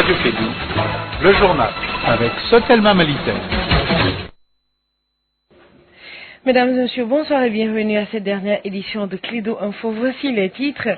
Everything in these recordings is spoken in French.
Radio Fédou, le journal avec Sotelma Malitaire. Mesdames et messieurs, bonsoir et bienvenue à cette dernière édition de Clido Info. Voici les titres.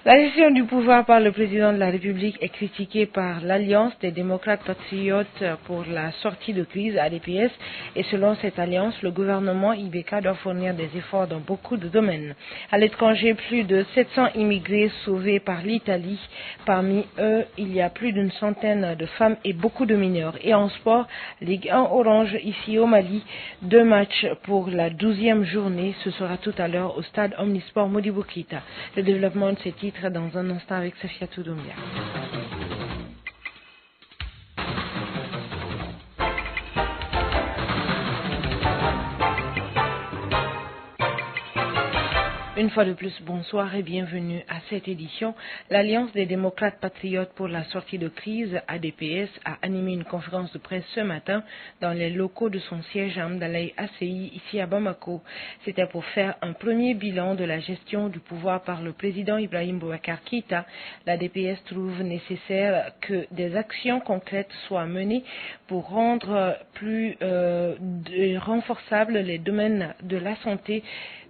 La gestion du pouvoir par le président de la République est critiquée par l'Alliance des démocrates patriotes pour la sortie de crise ADPS et selon cette alliance, le gouvernement IBK doit fournir des efforts dans beaucoup de domaines. À l'étranger, plus de 700 immigrés sauvés par l'Italie. Parmi eux, il y a plus d'une centaine de femmes et beaucoup de mineurs. Et en sport, Ligue 1 Orange ici au Mali, 2 matchs pour la 12e journée, ce sera tout à l'heure au stade Omnisport Modibo Keïta. Le développement de ces titres dans un instant avec Safiatou Doumbia. Une fois de plus, bonsoir et bienvenue à cette édition. L'Alliance des démocrates patriotes pour la sortie de crise, ADPS, a animé une conférence de presse ce matin dans les locaux de son siège à Amdalaï ACI, ici à Bamako. C'était pour faire un premier bilan de la gestion du pouvoir par le président Ibrahim Boubacar Keïta. L'ADPS trouve nécessaire que des actions concrètes soient menées pour rendre plus renforçables les domaines de la santé,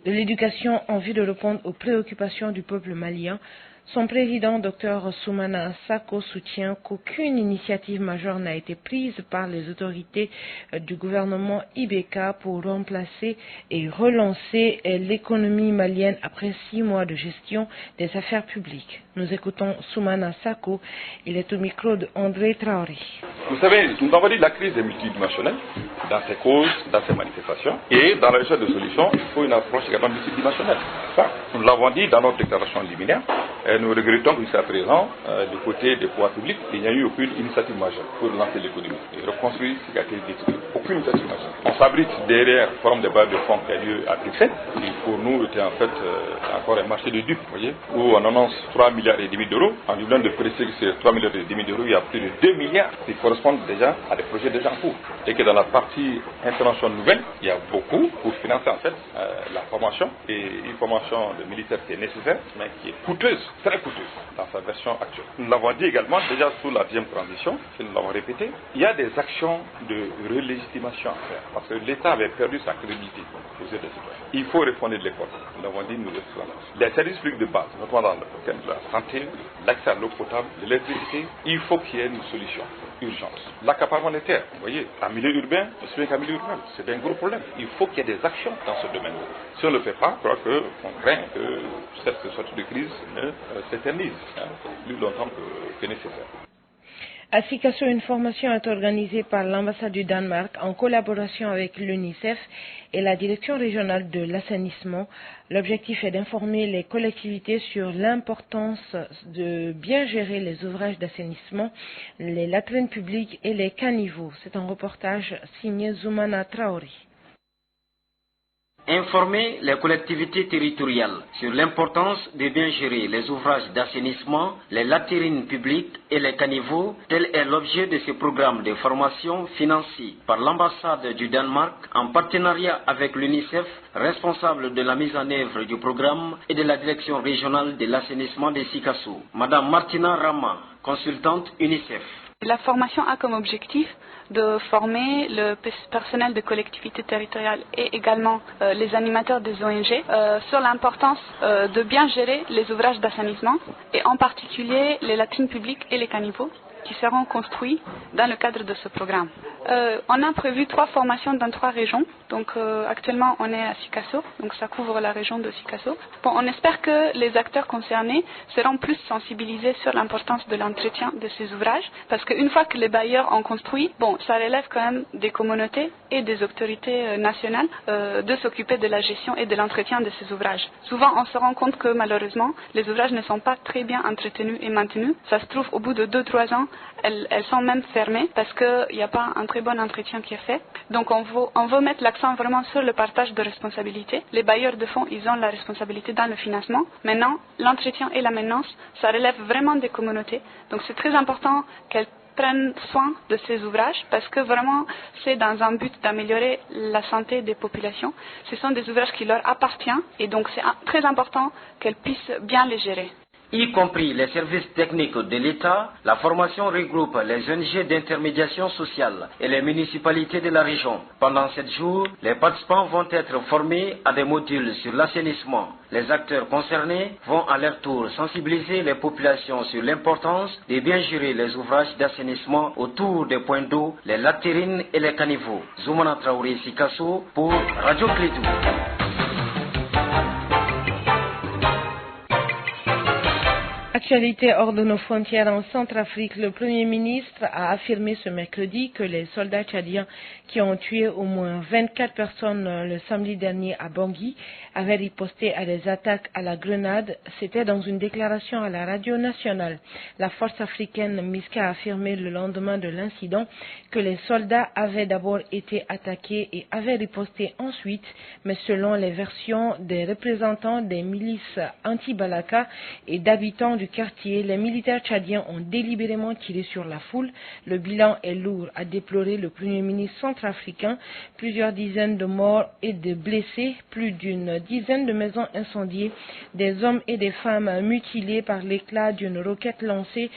de l'éducation en vue de répondre aux préoccupations du peuple malien. Son président, Dr Soumana Sako, soutient qu'aucune initiative majeure n'a été prise par les autorités du gouvernement IBK pour remplacer et relancer l'économie malienne après 6 mois de gestion des affaires publiques. Nous écoutons Soumana Sako, il est au micro de André Traoré. Vous savez, nous avons dit que la crise est multidimensionnelle dans ses causes, dans ses manifestations, et dans la recherche de solutions, il faut une approche également multidimensionnelle. Ça, nous l'avons dit dans notre déclaration liminaire. Nous regrettons que jusqu'à présent, du côté des pouvoirs publics, il n'y a eu aucune initiative majeure pour lancer l'économie et reconstruire ce qui a été détruit. Aucune initiative majeure. On s'abrite derrière le forum des bailleurs de fonds qui a lieu à Bruxelles, qui pour nous était en fait encore un marché de dupes, vous voyez, où on annonce 3,5 milliards d'euros. En lui donnant de préciser que ces 3,5 milliards d'euros, il y a plus de 2 milliards qui correspondent déjà à des projets déjà en cours. Et que dans la partie intervention nouvelle, il y a beaucoup pour financer en fait la formation, et une formation de militaires qui est nécessaire, mais qui est coûteuse, très coûteuse dans sa version actuelle. Nous l'avons dit également déjà sous la 10e transition, et nous l'avons répété, il y a des actions de relégitimation à faire, parce que l'État avait perdu sa crédibilité aux yeux des citoyens. Il faut refonder l'école. Nous l'avons dit, nous l'exclamons. Les services publics de base, notamment dans le thème de la santé, l'accès à l'eau potable, de l'électricité, il faut qu'il y ait une solution urgente. L'accaparement des terres, vous voyez, en milieu urbain, aussi bien qu'en milieu urbain, c'est un gros problème. Il faut qu'il y ait des actions dans ce domaine-là. Si on ne le fait pas, je crois qu'on craint que cette sortie de crise ne s'éternise plus longtemps que nécessaire. À Sikasso, une formation est organisée par l'ambassade du Danemark en collaboration avec l'UNICEF et la direction régionale de l'assainissement. L'objectif est d'informer les collectivités sur l'importance de bien gérer les ouvrages d'assainissement, les latrines publiques et les caniveaux. C'est un reportage signé Zoumana Traoré. Informer les collectivités territoriales sur l'importance de bien gérer les ouvrages d'assainissement, les latrines publiques et les caniveaux, tel est l'objet de ce programme de formation financé par l'ambassade du Danemark en partenariat avec l'UNICEF, responsable de la mise en œuvre du programme, et de la direction régionale de l'assainissement de Sikasso. Madame Martina Rama, consultante UNICEF. La formation a comme objectif de former le personnel de collectivités territoriales et également les animateurs des ONG sur l'importance de bien gérer les ouvrages d'assainissement et en particulier les latrines publiques et les caniveaux qui seront construits dans le cadre de ce programme. On a prévu 3 formations dans 3 régions. Donc actuellement on est à Sikasso, donc ça couvre la région de Sikasso. Bon, on espère que les acteurs concernés seront plus sensibilisés sur l'importance de l'entretien de ces ouvrages, parce qu'une fois que les bailleurs ont construit, bon, ça relève quand même des communautés et des autorités nationales de s'occuper de la gestion et de l'entretien de ces ouvrages. Souvent on se rend compte que malheureusement les ouvrages ne sont pas très bien entretenus et maintenus. Ça se trouve au bout de 2-3 ans, elles sont même fermées parce qu'il n'y a pas un très bon entretien qui est fait. Donc on veut mettre l'accent vraiment sur le partage de responsabilités. Les bailleurs de fonds, ils ont la responsabilité dans le financement. Maintenant, l'entretien et la maintenance, ça relève vraiment des communautés. Donc c'est très important qu'elles prennent soin de ces ouvrages parce que vraiment c'est dans un but d'améliorer la santé des populations. Ce sont des ouvrages qui leur appartiennent et donc c'est très important qu'elles puissent bien les gérer. y compris les services techniques de l'État. La formation regroupe les ONG d'intermédiation sociale et les municipalités de la région. Pendant 7 jours, les participants vont être formés à des modules sur l'assainissement. Les acteurs concernés vont à leur tour sensibiliser les populations sur l'importance de bien gérer les ouvrages d'assainissement autour des points d'eau, les latérines et les caniveaux. Zoumana Traoré Sikasso pour Radio Clédou. Actualité hors de nos frontières en Centrafrique, le Premier ministre a affirmé ce mercredi que les soldats tchadiens qui ont tué au moins 24 personnes le samedi dernier à Bangui avaient riposté à des attaques à la grenade. C'était dans une déclaration à la radio nationale. La force africaine MISCA a affirmé le lendemain de l'incident que les soldats avaient d'abord été attaqués et avaient riposté ensuite, mais selon les versions des représentants des milices anti-Balaka et d'habitants du quartier, les militaires tchadiens ont délibérément tiré sur la foule. Le bilan est lourd, a déploré le Premier ministre centrafricain. Plusieurs dizaines de morts et de blessés, plus d'une dizaine de maisons incendiées, des hommes et des femmes mutilés par l'éclat d'une roquette lancée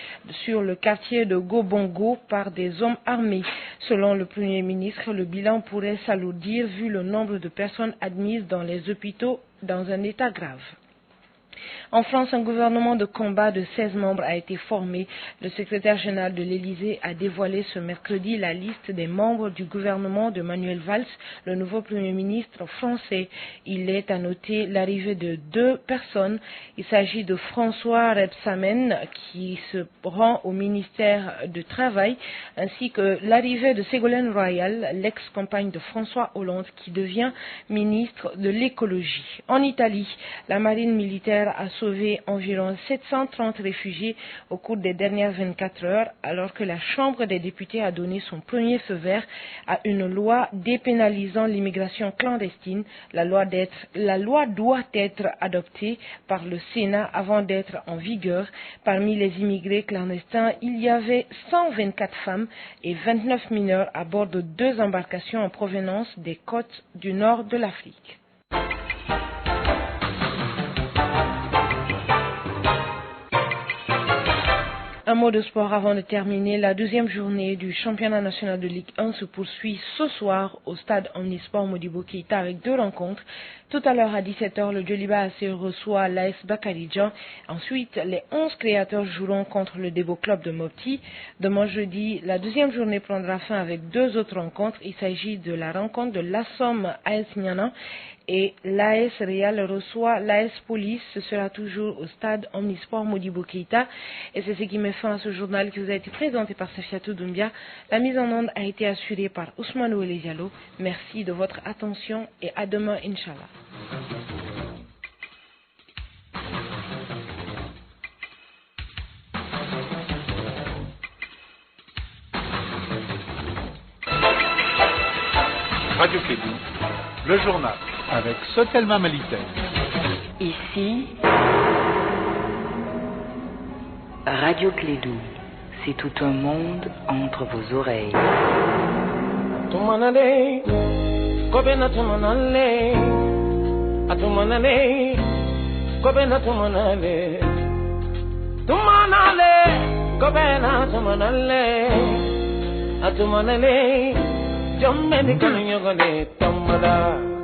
sur le quartier de Gobongo par des hommes armés. Selon le Premier ministre, le bilan pourrait s'alourdir vu le nombre de personnes admises dans les hôpitaux dans un état grave. En France, un gouvernement de combat de 16 membres a été formé. Le secrétaire général de l'Élysée a dévoilé ce mercredi la liste des membres du gouvernement de Manuel Valls, le nouveau Premier ministre français. Il est à noter l'arrivée de 2 personnes. Il s'agit de François Rebsamen, qui se rend au ministère du Travail, ainsi que l'arrivée de Ségolène Royal, l'ex-compagne de François Hollande, qui devient ministre de l'écologie. En Italie, la marine militaire a sauvé environ 730 réfugiés au cours des dernières 24 heures, alors que la Chambre des députés a donné son premier feu vert à une loi dépénalisant l'immigration clandestine. La loi doit être adoptée par le Sénat avant d'être en vigueur. Parmi les immigrés clandestins, il y avait 124 femmes et 29 mineurs à bord de 2 embarcations en provenance des côtes du nord de l'Afrique. Un mot de sport avant de terminer. La 12e journée du championnat national de Ligue 1 se poursuit ce soir au stade Omnisport Modibo Keïta avec 2 rencontres. Tout à l'heure à 17h, le Djoliba AC reçoit l'AS Bakaridjan. Ensuite, les 11 créateurs joueront contre le Debo Club de Mopti. Demain jeudi, la 2e journée prendra fin avec 2 autres rencontres. Il s'agit de la rencontre de l'Assom AS Niana et l'AS Real reçoit l'AS Police. Ce sera toujours au stade Omnisport Modibo Keïta. Et c'est ce qui met fin à ce journal qui vous a été présenté par Safiatou Doumbia. La mise en onde a été assurée par Ousmane Ouele Diallo. Merci de votre attention et à demain, Inch'Allah. Radio Clédou, le journal avec Sotelma Malitel. Ici, Radio Clédou, c'est tout un monde entre vos oreilles. Tumanale, kobena tumanale, atumanale, kobena tumanale, tumanale, kobena tumanale, atumanale, jommeni kanu yogale tamada.